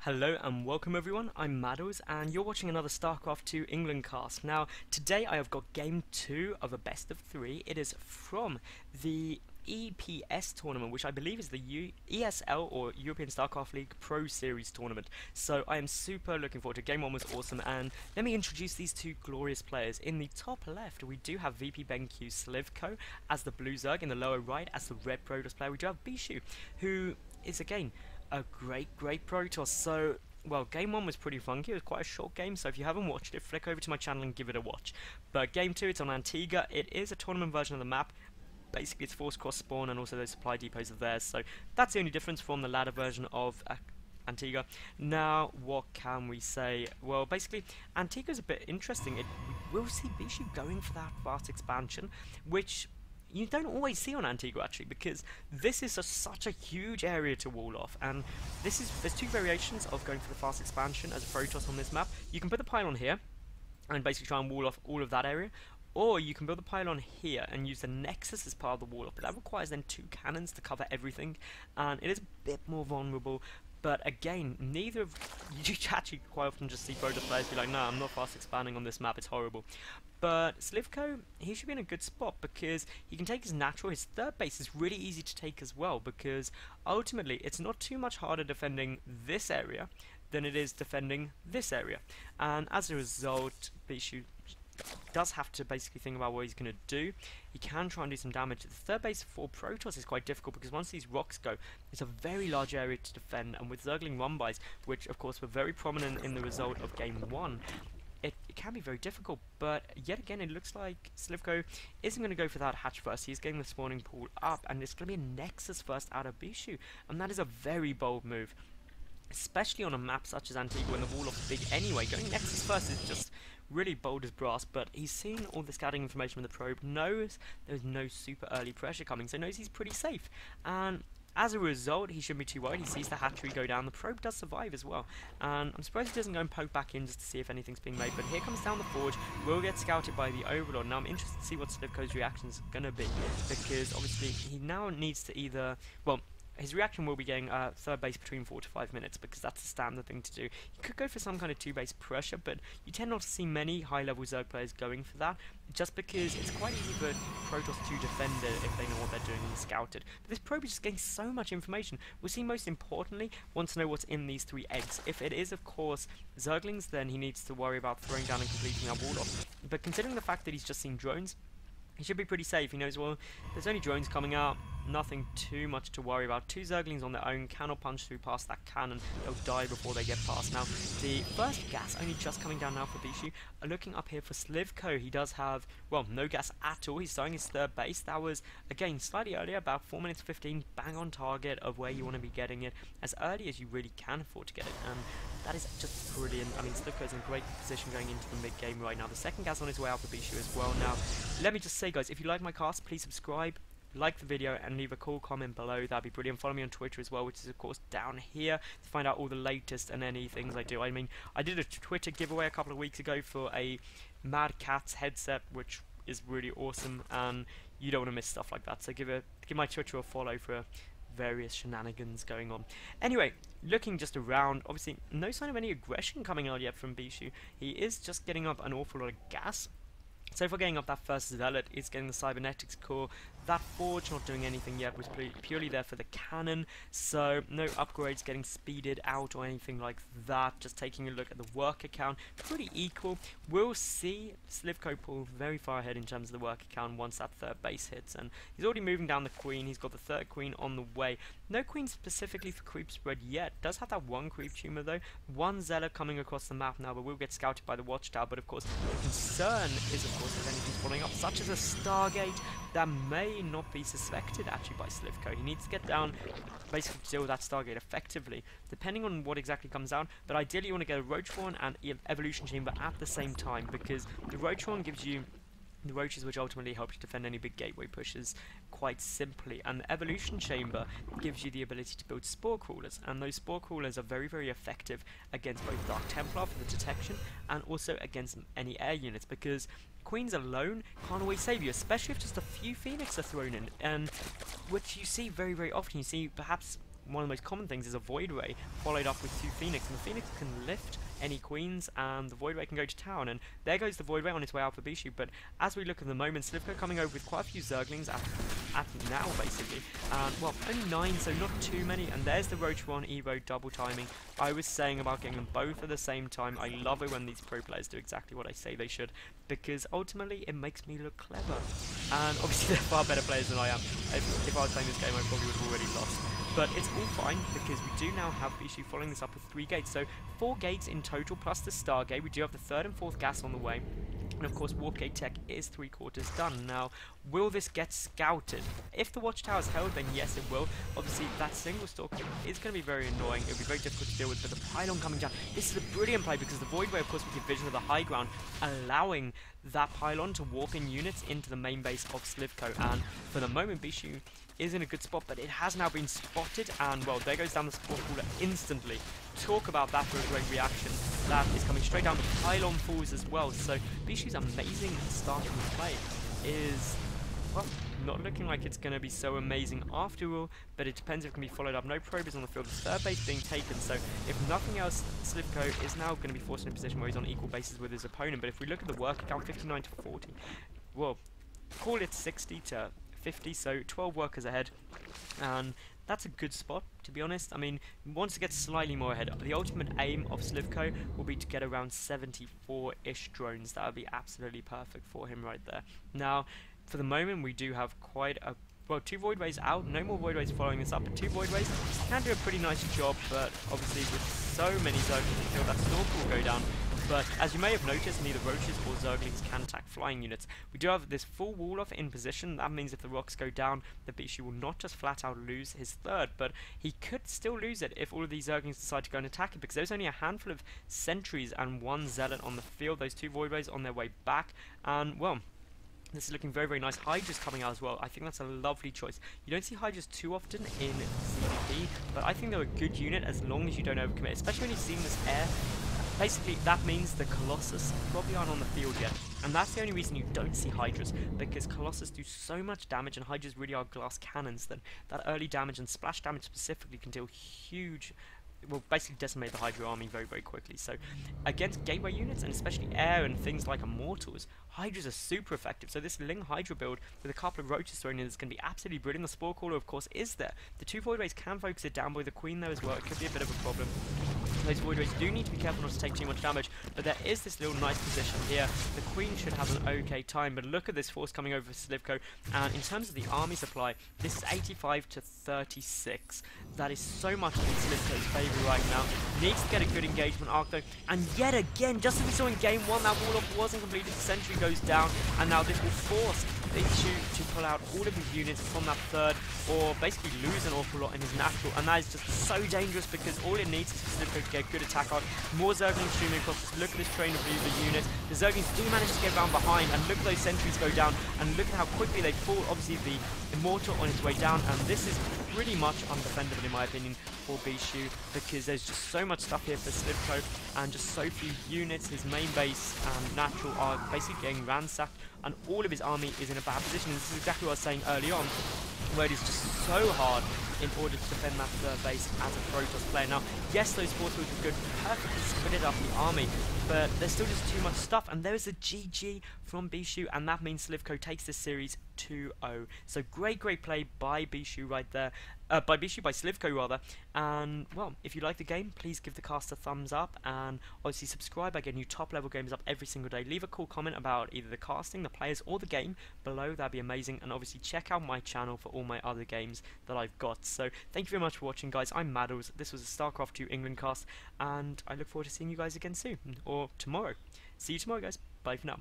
Hello and welcome everyone, I'm Maddles and you're watching another StarCraft 2 England cast. Now, today I have got game 2 of a best of 3. It is from the EPS tournament, which I believe is the ESL or European StarCraft League Pro Series tournament. So I am super looking forward to it. Game 1 was awesome, and let me introduce these two glorious players. In the top left, we do have ZvP G2 sLivko as the blue Zerg. In the lower right, as the red Protoss player, we do have Bischu, who is again a great Protoss. So, well, game 1 was pretty funky. It was quite a short game, so if you haven't watched it, flick over to my channel and give it a watch. But game 2, it's on Antigua. It is a tournament version of the map. Basically, it's forced cross spawn, and also those supply depots are there. So that's the only difference from the ladder version of Antigua. Now, what can we say? Well, basically, Antigua's a bit interesting. We'll see Bischu going for that fast expansion, which you don't always see on Antigua actually, because this is such a huge area to wall off, and there's two variations of going for the fast expansion as a Protoss on this map. You can put the pylon here and basically try and wall off all of that area, or you can build the pylon here and use the Nexus as part of the wall off, but that requires then 2 cannons to cover everything, and it is a bit more vulnerable. But again, neither of you actually quite often just see Protoss players be like, no, I'm not fast expanding on this map, it's horrible. But sLivko, he should be in a good spot because he can take his natural. His third base is really easy to take as well, because ultimately it's not too much harder defending this area than it is defending this area. And as a result, Bischu does have to basically think about what he's going to do. He can try and do some damage. The third base for Protoss is quite difficult because once these rocks go, it's a very large area to defend, and with Zergling one-buys, which of course were very prominent in the result of game 1, it can be very difficult. But yet again, it looks like sLivko isn't going to go for that hatch first. He's getting the spawning pool up, and it's going to be a Nexus first out of Bischu, and that is a very bold move, especially on a map such as Antigua when the wall off is big anyway. Going Nexus first is just really bold as brass, but he's seen all the scouting information from the probe, knows there's no super early pressure coming, so knows he's pretty safe, and as a result, he shouldn't be too worried. He sees the hatchery go down. The probe does survive as well, and I'm surprised he doesn't go and poke back in just to see if anything's being made. But here comes down the forge. Will get scouted by the Overlord. Now I'm interested to see what sLivko's reaction is going to be, because obviously he now needs to either, well, his reaction will be getting third base between 4 to 5 minutes, because that's the standard thing to do. You could go for some kind of 2-base pressure, but you tend not to see many high-level Zerg players going for that, just because it's quite easy for Protoss to defend it if they know what they're doing and scout it. But this probe is just getting so much information. We'll see, most importantly, wants to know what's in these 3 eggs. If it is, of course, Zerglings, then he needs to worry about throwing down and completing that wall off. But considering the fact that he's just seen drones, he should be pretty safe. He knows, well, there's only drones coming out, nothing too much to worry about. 2 Zerglings on their own cannot punch through past that cannon. They'll die before they get past. Now, the first gas only just coming down now for Bischu. Looking up here for sLivko, he does have, well, no gas at all. He's starting his third base. That was, again, slightly earlier, about 4 minutes 15, bang on target of where you want to be getting it, as early as you really can afford to get it. And that is just brilliant. I mean, sLivko's in a great position going into the mid-game right now. The second gas on his way out for Bischu as well. Now, let me just say, guys, if you like my cast, please subscribe, like the video, and leave a cool comment below. That'd be brilliant. Follow me on Twitter as well, which is of course down here, to find out all the latest and any things I do. I mean, I did a Twitter giveaway a couple of weeks ago for a Mad Catz headset, which is really awesome, and you don't want to miss stuff like that. So give my Twitter a follow for various shenanigans going on. Anyway, looking just around, obviously no sign of any aggression coming out yet from Bischu. He is just getting up an awful lot of gas. So for getting up that first Zealot, it's getting the Cybernetics core. That Forge not doing anything yet, was purely there for the cannon, so no upgrades getting speeded out or anything like that. Just taking a look at the worker count, pretty equal. We'll see sLivko pull very far ahead in terms of the worker count once that third base hits, and he's already moving down the queen. He's got the third queen on the way. No queen specifically for creep spread yet. Does have that one creep tumor though. One Zealot coming across the map now, but will get scouted by the watchtower. But of course, the concern is of course if anything's following up, such as a Stargate, that may not be suspected actually by sLivko. He needs to get down basically to deal with that Stargate effectively, depending on what exactly comes down. But ideally you want to get a Roach Horn and Evolution Chamber at the same time, because the Roach Horn gives you the roaches, which ultimately help you defend any big gateway pushes quite simply, and the Evolution Chamber gives you the ability to build Spore Crawlers, and those Spore Crawlers are very effective against both Dark Templar for the detection and also against any air units, because Queens alone can't always save you, especially if just a few Phoenix are thrown in, and which you see very often. You see perhaps one of the most common things is a Void Ray followed up with 2 Phoenix, and the Phoenix can lift any queens, and the Void Ray can go to town, and there goes the Void Ray on its way out for Bischu. But as we look at the moment, sLivko coming over with quite a few Zerglings at now, basically, and well, only 9, so not too many, and there's the Roach 1 Evo double timing. I was saying about getting them both at the same time. I love it when these pro players do exactly what I say they should, because ultimately it makes me look clever, and obviously they're far better players than I am. If I was playing this game, I probably would have already lost. But it's all fine, because we do now have Bischu following this up with 3 gates, so 4 gates in total plus the Star Gate. We do have the 3rd and 4th gas on the way, and of course Warp Gate tech is 3/4 done. Now, will this get scouted? If the Watchtower is held, then yes it will. Obviously that single stalk is going to be very annoying, it will be very difficult to deal with, but the Pylon coming down, this is a brilliant play, because the Void Ray of course will give vision of the high ground, allowing that Pylon to warp in units into the main base of sLivko, and for the moment Bischu is in a good spot, but it has now been spotted, and well, there goes down the support cooler instantly. Talk about that for a great reaction. That is coming straight down. The Pylon falls as well, so Bischu's amazing start of the play is, well, not looking like it's going to be so amazing after all, but it depends if it can be followed up. No probers on the field, the 3rd base being taken, so if nothing else, sLivko is now going to be forced in a position where he's on equal bases with his opponent. But if we look at the work count, 59 to 40, well, call it 60 to 50, so 12 workers ahead, and that's a good spot, to be honest. I mean, wants to get slightly more ahead. The ultimate aim of sLivko will be to get around 74-ish drones. That would be absolutely perfect for him right there. Now, for the moment, we do have quite a, well, 2 Void Rays out. No more Void Rays following this up, but 2 Void Rays can do a pretty nice job, but obviously with so many Zerglings, I feel that Stalk will go down. But as you may have noticed, neither Roaches or Zerglings can attack flying units. We do have this full wall off in position. That means if the rocks go down, the Bischu will not just flat out lose his 3rd, but he could still lose it if all of these Zerglings decide to go and attack it, because there's only a handful of sentries and 1 Zealot on the field. Those 2 Void Rays on their way back, and well, this is looking very, very nice. Hydra's coming out as well. I think that's a lovely choice. You don't see Hydras too often in ZvP, but I think they're a good unit as long as you don't overcommit, especially when you've seen this air. Basically, that means the Colossus probably aren't on the field yet, and that's the only reason you don't see Hydras, because Colossus do so much damage, and Hydras really are glass cannons, that early damage and splash damage specifically can deal huge, will basically decimate the Hydra army very, very quickly. So against gateway units, and especially air and things like Immortals, Hydras are super effective. So this Ling Hydra build with a couple of Roaches thrown in is going to be absolutely brilliant. The Spore Caller, of course, is there. The 2 Void Rays can focus it down, with the Queen there as well. It could be a bit of a problem. Those Void Rays do need to be careful not to take too much damage, but there is this little nice position here. The Queen should have an okay time, but look at this force coming over for sLivko, and in terms of the army supply, this is 85 to 36. That is so much in sLivko's favour right now. Needs to get a good engagement arc though, and yet again, just as we saw in game 1, that wall off wasn't completed, the sentry goes down, and now this will force Bischu to pull out all of his units from that 3rd, or basically lose an awful lot in his natural, and that is just so dangerous, because all it needs is for sLivko to get good attack arc. More Zerglings streaming across. Just look at this train of Reaver units. The Zerglings do manage to get around behind, and look at those sentries go down, and look at how quickly they fall. Obviously the Immortal on its way down, and this is pretty much undefendable in my opinion for Bischu, because there's just so much stuff here for sLivko, and just so few units. His main base and natural are basically getting ransacked, and all of his army is in a bad position. And this is exactly what I was saying early on, where it is just so hard in order to defend that base as a Protoss player. Now, yes, those force fields are good, perfectly split up the army, but there's still just too much stuff, and there is a GG from Bischu, and that means sLivko takes this series 2-0. So great, great play by Bischu right there. By sLivko rather. And well, if you like the game, please give the cast a thumbs up, and obviously subscribe. I get new top level games up every single day. Leave a cool comment about either the casting, the players, or the game below. That'd be amazing. And obviously check out my channel for all my other games that I've got. So thank you very much for watching, guys. I'm Maddles. This was a StarCraft 2 England cast, and I look forward to seeing you guys again soon, or tomorrow. See you tomorrow, guys. Bye for now.